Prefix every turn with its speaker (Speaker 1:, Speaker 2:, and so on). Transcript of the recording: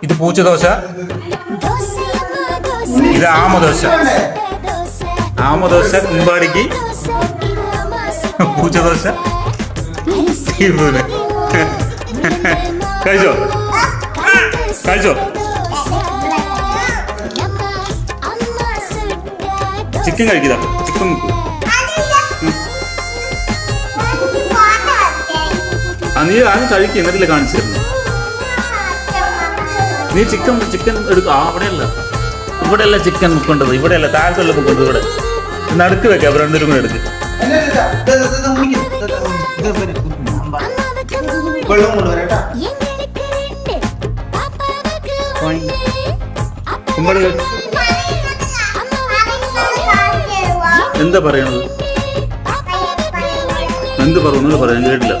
Speaker 1: ഇത് പൂച്ചദോശ, ഇത് ആമദോശ. ആമദോശ കുമ്പാടിക്ക്, പൂച്ചദോശ സ്റ്റീഫൂന്. കഴിച്ചോ കഴിച്ചോ. ചിക്കൻ കഴിക്കുക, ചിക്കൻ നീ ആദ്യം കഴിക്കുക, എന്നിട്ടില്ല കാണിച്ചു തരുന്നു. നീ ചിക്കൻ എടുക്കുക. ഇവിടെയല്ല ചിക്കൻ മുക്കേണ്ടത്, ഇവിടെയല്ല താഴത്തുള്ള മുക്കേണ്ടത്. ഇവിടെ നടുക്ക് വെക്കാം, അവർ രണ്ടുപേരും കൂടെ എടുക്ക്. എന്താ പറയണത്? എന്ത് പറഞ്ഞു പറയാൻ കേട്ടില്ല.